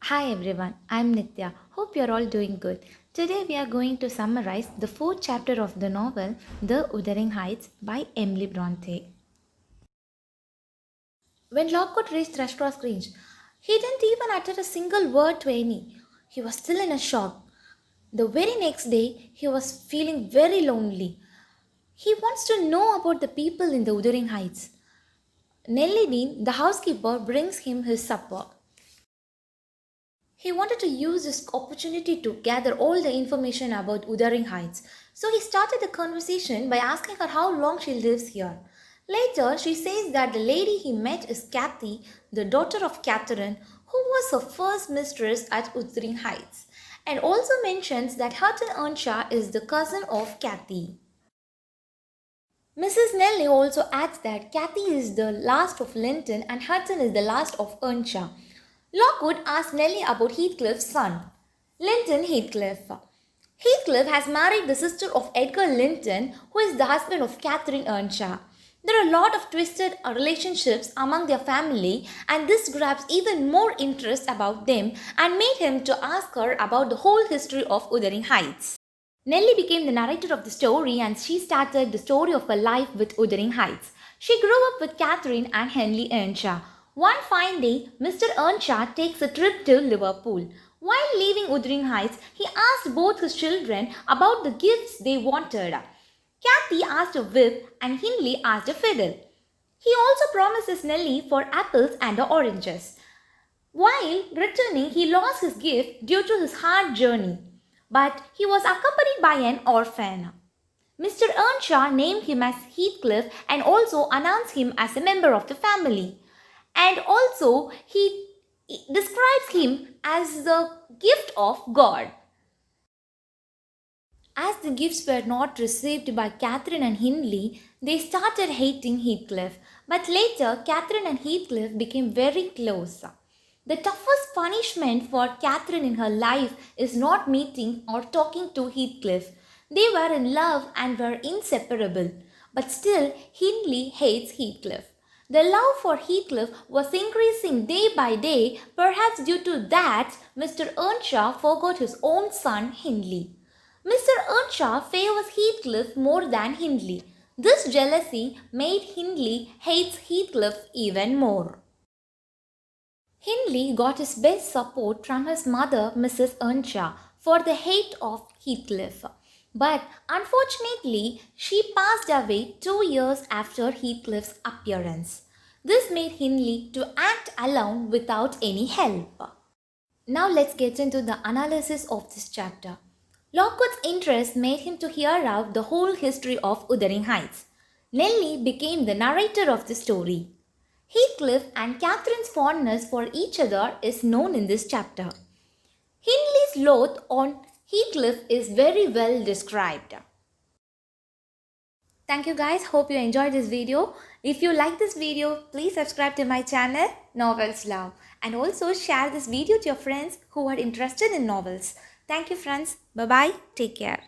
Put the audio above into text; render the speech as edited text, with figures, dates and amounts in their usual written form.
Hi everyone, I'm Nitya. Hope you're all doing good. Today we are going to summarize the fourth chapter of the novel The Wuthering Heights by Emily Bronte. When Lockwood reached Thrushcross Grange, he didn't even utter a single word to Annie. He was still in a shock. The very next day, he was feeling very lonely. He wants to know about the people in the Wuthering Heights. Nellie Dean, the housekeeper, brings him his supper. He wanted to use this opportunity to gather all the information about Wuthering Heights. So he started the conversation by asking her how long she lives here. Later, she says that the lady he met is Kathy, the daughter of Catherine, who was her first mistress at Wuthering Heights, and also mentions that Hutton Earnshaw is the cousin of Kathy. Mrs. Nellie also adds that Kathy is the last of Linton and Hutton is the last of Earnshaw. Lockwood asked Nellie about Heathcliff's son, Linton Heathcliff. Heathcliff has married the sister of Edgar Linton, who is the husband of Catherine Earnshaw. There are a lot of twisted relationships among their family, and this grabs even more interest about them and made him to ask her about the whole history of Wuthering Heights. Nellie became the narrator of the story and she started the story of her life with Wuthering Heights. She grew up with Catherine and Henry Earnshaw. One fine day, Mr. Earnshaw takes a trip to Liverpool. While leaving Wuthering Heights, he asked both his children about the gifts they wanted. Kathy asked a whip and Hindley asked a fiddle. He also promises Nellie for apples and oranges. While returning, he lost his gift due to his hard journey, but he was accompanied by an orphan. Mr. Earnshaw named him as Heathcliff and also announced him as a member of the family. And also, he describes him as the gift of God. As the gifts were not received by Catherine and Hindley, they started hating Heathcliff. But later, Catherine and Heathcliff became very close. The toughest punishment for Catherine in her life is not meeting or talking to Heathcliff. They were in love and were inseparable. But still, Hindley hates Heathcliff. The love for Heathcliff was increasing day by day, perhaps due to that Mr. Earnshaw forgot his own son Hindley. Mr. Earnshaw favors Heathcliff more than Hindley. This jealousy made Hindley hate Heathcliff even more. Hindley got his best support from his mother, Mrs. Earnshaw, for the hate of Heathcliff. But unfortunately, she passed away 2 years after Heathcliff's appearance. This made Hindley to act alone without any help. Now let's get into the analysis of this chapter. Lockwood's interest made him to hear out the whole history of Wuthering Heights. Nellie became the narrator of the story. Heathcliff and Catherine's fondness for each other is known in this chapter. Hindley's loath on Heathcliff is very well described. Thank you guys. Hope you enjoyed this video. If you like this video, please subscribe to my channel Novels Love and also share this video to your friends who are interested in novels. Thank you friends. Bye bye. Take care.